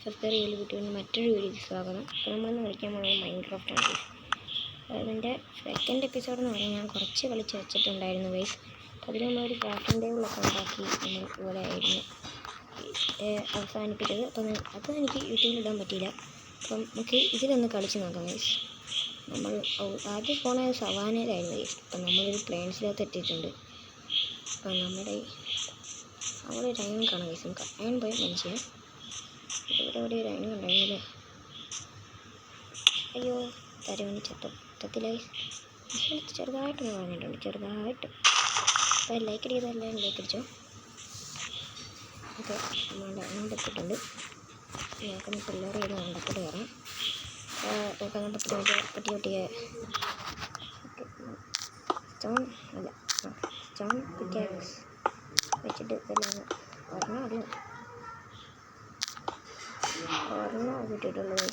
Subscribe ചെയ്ത് കിട്ടുന്ന മറ്റൊരു വീഡിയോയ്ക്ക് സ്വാഗതം. അപ്പോൾ നമ്മളിന്ന് കളിക്കാൻ പോകുന്നത് മൈൻക്രാഫ്റ്റ് ആണ്. അതിൻ്റെ സെക്കൻഡ് എപ്പിസോഡ് എന്ന് പറഞ്ഞാൽ ഞാൻ കുറച്ച് കളിച്ച് വെച്ചിട്ടുണ്ടായിരുന്നു ഗൈസ്. അതിൽ നമ്മളൊരു ക്രാഫ്റ്റിംഗ് ടേബിളൊക്കെ ഉണ്ടാക്കി നമ്മൾ ഇവിടെ ആയിരുന്നു അവസാനിപ്പിച്ചത്. അപ്പം അത് എനിക്ക് യൂട്യൂബിൽ ഇടാൻ പറ്റിയില്ല. അപ്പം നമുക്ക് ഇതിലൊന്ന് കളിച്ച് നോക്കാം ഗൈസ്. നമ്മൾ ആദ്യം പോണത് സവാനയിലായിരുന്നു ഗൈസ്. അപ്പം നമ്മളൊരു പ്ലെയിൻസിനകത്ത് എത്തിയിട്ടുണ്ട്. അപ്പം നമ്മുടെ അവിടെ ഒരു അയൺ കാണാം ഗൈസ്. നമുക്ക് അയൺ പോയി മനുഷ്യൻ ഇവിടെ ഒരു അയൺ ഉണ്ടായിരുന്നില്ലേ. അയ്യോ തരവണി ചത്തത്തിലായി ചെറുതായിട്ടൊന്ന് പറഞ്ഞിട്ടുണ്ട്, ചെറുതായിട്ട്. അപ്പോൾ ലൈക്ക് അടിക്കുന്നതെല്ലാം ലൈക്ക് അടിച്ചോ. ഓക്കെ, നമ്മളുടെ അങ്ങോട്ട് എത്തിയിട്ടുണ്ട്. നമുക്കൊന്ന് പിള്ളേർ ചെയ്ത് മണ്ടക്കൂടെ കയറാം. നമുക്ക് അങ്ങോട്ട് പറ്റി സ്റ്റോൺ അല്ല സ്റ്റോൺ പിക്കാക്സ് വെച്ചിട്ട് എല്ലാം ഒരെണ്ണം കിട്ടിയിട്ടുള്ളത്.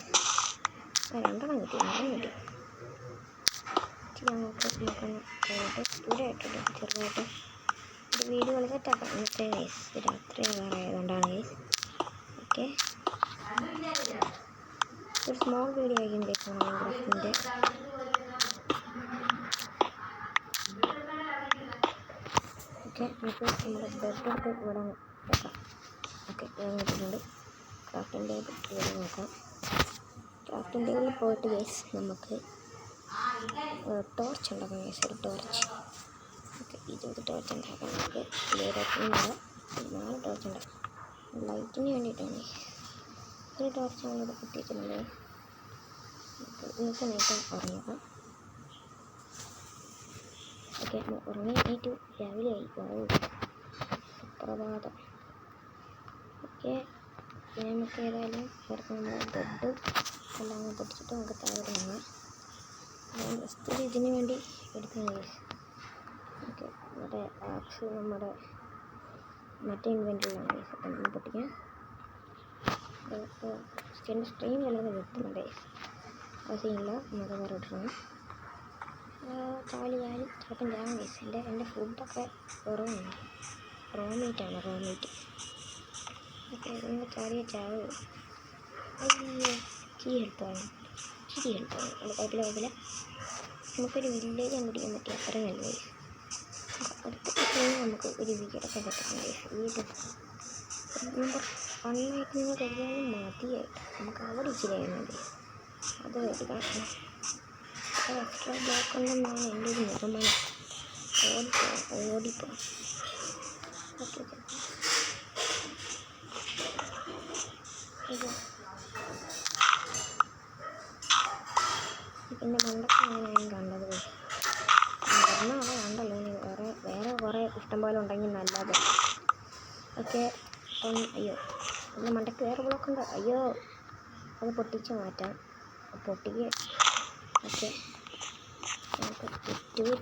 രണ്ടെണ്ണം കിട്ടി. നമുക്ക് നോക്കുന്ന ഇവിടെ ഇട്ടിട്ട് ചെറുതായിട്ട് ഒരു വീഡിയോ സെറ്റാക്കാം. ഇന്നത്തെ ഗൈസ് രാത്രി ആയതുകൊണ്ടാണ് ഗൈസ്. ഓക്കെ, ഒരു സ്മോൾ വീഡിയോ ആയിരിക്കും ഗൈസ് മൈൻക്രാഫ്റ്റിൻ്റെ. ഓക്കെ, നമുക്ക് നമ്മുടെ ബെഡൊക്കെ ഇവിടെ വെക്കാം. ഓക്കെ, ഇട്ടിട്ടുണ്ട്. ക്രാഫ്റ്റിംഗ് ടേബിൾ ഇവിടെ നോക്കാം. ക്രാഫ്റ്റിംഗ് ടേബിളിൽ പോയിട്ട് ഗൈസ് നമുക്ക് ടോർച്ച് ഉണ്ടാക്കാം ഗൈസ്. ഒരു ടോർച്ച്. ഓക്കെ, 20 ടോർച്ച് ഉണ്ടാക്കാം. നമുക്ക് 4 ടോർച്ച് ഉണ്ടാക്കാം. ലൈറ്റിന് വേണ്ടിയിട്ടാണ് ഒരു ടോർച്ച് നമ്മളിവിടെ കുത്തിയിട്ടുള്ളത്. നമുക്ക് നേട്ടം ഉറങ്ങിക്കാം. ഓക്കെ, ഉറങ്ങി ഏറ്റവും രാവിലെ ആയി. സുപ്രഭാതം. ഓക്കെ, നമുക്ക് ഏതായാലും ഇവർക്ക് നമ്മുടെ ബെഡ് എല്ലാം പൊട്ടിച്ചിട്ട് നമുക്ക് താഴെ വാങ്ങാം. ജസ്റ്റ് ഇതിന് വേണ്ടി എടുക്കുന്ന ഗൈസ്. ഓക്കെ, നമ്മുടെ ആക്സ് നമ്മുടെ മറ്റേ ഇൻവെൻറ്ററിലാണ് ഗൈസ്. അപ്പം നമ്മൾ പൊട്ടിക്കാം. എൻ്റെ സ്ട്രീം വല്ലാതെ വെട്ടുന്നുണ്ട് ഗൈസ്. അത് സീനില്ല, നമുക്ക് വേറെ ഇടണം. ചാലി ചിലപ്പം ഞാൻ ഗൈസ്. എൻ്റെ ഫുഡൊക്കെ കുറവാണ്. Raw meet. ഓക്കെ, ഇതൊന്ന് ചാവ്. അയ്യോ, ഇച്ചിരി ഹെൽപ്പാണ്. അത് കുഴപ്പമില്ല. നമുക്കൊരു വില്ലേജ് കണ്ടുപിടിക്കാൻ പറ്റിയ അത്ര നല്ലത്. അടുത്ത നമുക്ക് ഒരു വീടൊക്കെ പറ്റുന്നുണ്ട്. വീട് നമ്പർ 1 നിങ്ങൾ കഴിയാനും മതിയായിട്ട് നമുക്ക് അവിടെ ഇച്ചിരി ആയിരുന്നുണ്ട്. അത് എടുക്കണം. എക്സ്ട്രാ ബ്ലോക്ക് ഉണ്ടെന്നാണ് എൻ്റെ ഒരു നിഗമനം. ഓടിപ്പോ. ഓക്കെ, പിന്നെ മണ്ടൊക്കെ ഞാൻ കണ്ടത് അവിടെ കണ്ടല്ലോ. ഇനി വേറെ കുറേ ഇഷ്ടംപോലെ ഉണ്ടെങ്കിൽ നല്ലത്. ഓക്കെ, അയ്യോ എൻ്റെ മണ്ടയ്ക്ക് വേറെ ബ്ലോക്കുണ്ട്. അയ്യോ, അത് പൊട്ടിച്ച് മാറ്റാം. പൊട്ടിക്ക്. ഓക്കെ, നമുക്ക് ചുറ്റൂർ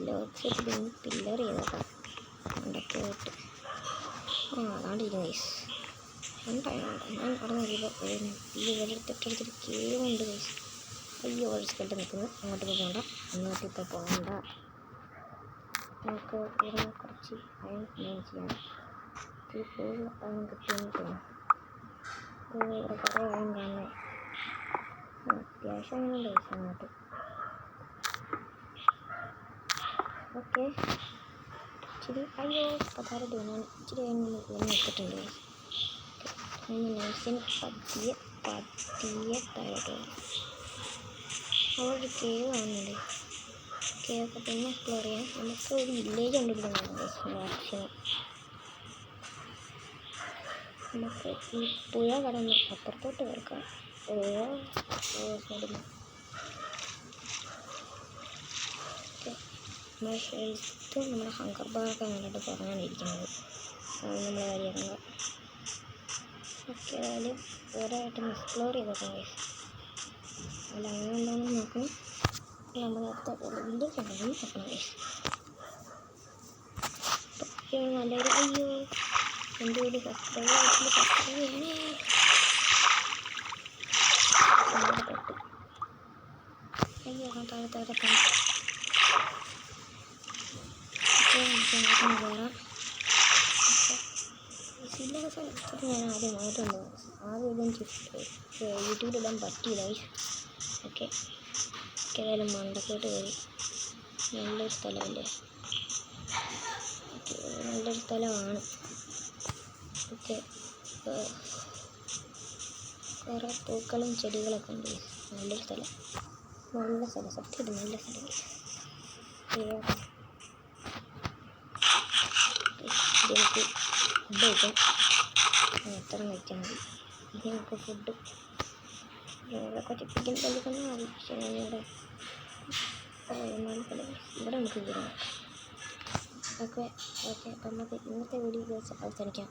ലോക്സ് വെച്ചിട്ട് പില്ലർ ചെയ്തേക്കാം മണ്ടയ്ക്ക് പോയിട്ട്. അതാണ്ടിരിക്കും ഗൈസ്. ഉണ്ടായിരുന്നു ഞാൻ അവിടെ നോക്കിയപ്പോൾ ഈ വെള്ളത്തെട്ടടുത്തൊരു കേവുണ്ട് ഗൈസ്. അയ്യോ, ഒഴിച്ചിട്ട് നിൽക്കുന്നു. അങ്ങോട്ട് പോകണ്ട, അങ്ങോട്ടിപ്പോൾ പോകണ്ട. നമുക്ക് ഇവിടെ കുറച്ച് അയൺ മെയിൻ ചെയ്യാം. ഈ ഫുൾ അയൺ കിട്ടിയെന്ന് തോന്നുന്നു. ഇവിടെ കുറേ അയൺ കാണുന്നത് അത്യാവശ്യം അങ്ങനെ ഗൈസ് അങ്ങോട്ട്. ഓക്കെ, ഇച്ചിരി അയ്യോ പതാര തോന്നാൻ ഇച്ചിരി അയൺ വെച്ചിട്ടുണ്ട് ഗൈസ്. നൈസിന് പതിയെ താഴോട്ട് വരും. അവിടെ ഒരു കേവ് കാണുന്നുണ്ട്. കേവൊക്കെ പിന്നെ എക്സ്പ്ലോർ ചെയ്യാം. നമുക്ക് ഒരു വില്ലേജ് കണ്ടുപിടിക്കുന്നുണ്ട് ഓപ്ഷൻ. നമുക്ക് ഈ പുഴ കടന്ന് അപ്പുറത്തോട്ട് കേൾക്കാം. നമ്മുടെ ഹങ്കർ ബാറൊക്കെ കണ്ടിട്ട് കുറഞ്ഞാണിരിക്കുന്നത്. നമ്മളെ കാര്യങ്ങൾ. ഓക്കെ, ഏതായാലും വേറെ ആയിട്ടൊന്ന് എക്സ്പ്ലോർ ചെയ്തേക്കാം ഗൈസ്. അല്ല അങ്ങനെ എന്താണെന്ന് നോക്കണം. നമ്മൾ നേരത്തെ വില്ലേജ് ഉണ്ടെങ്കിൽ നോക്കണം ഗൈസ്. നല്ലൊരു അയ്യോ എൻ്റെ ഒരു സബ്സ്ക്രൈബ് ചെയ്യണേ. അയ്യോ താഴെ കയറാം. ഞാൻ ആദ്യമായിട്ടുണ്ട് ആദ്യം ഇതൊന്നും യൂട്യൂബിലിടാൻ പറ്റിയില്ല. ഓക്കെ ഏതായാലും മണ്ടക്കോട്ട് കയറി. നല്ലൊരു സ്ഥലമല്ലേ? നല്ലൊരു സ്ഥലമാണ്. ഓക്കെ കുറേ പൂക്കളും ചെടികളൊക്കെ ഉണ്ട്. നല്ലൊരു സ്ഥലം, നല്ല സ്ഥലം, സത്യമായിട്ട് നല്ല സ്ഥലം. എനിക്ക് ഫുഡ് കഴിക്കാം. എത്ര കഴിച്ചാൽ മതി. ഇനി നമുക്ക് ഫുഡ് കുറച്ച് ചിക്കൻ തല്ലിക്കൊണ്ടാൽ മതി. പക്ഷേ ഞാനിവിടെ ഇവിടെ നമുക്ക് വീടാം. ഓക്കെ ഓക്കെ അപ്പം നമുക്ക് ഇന്നത്തെ വീഡിയോ അവസാനിക്കാം.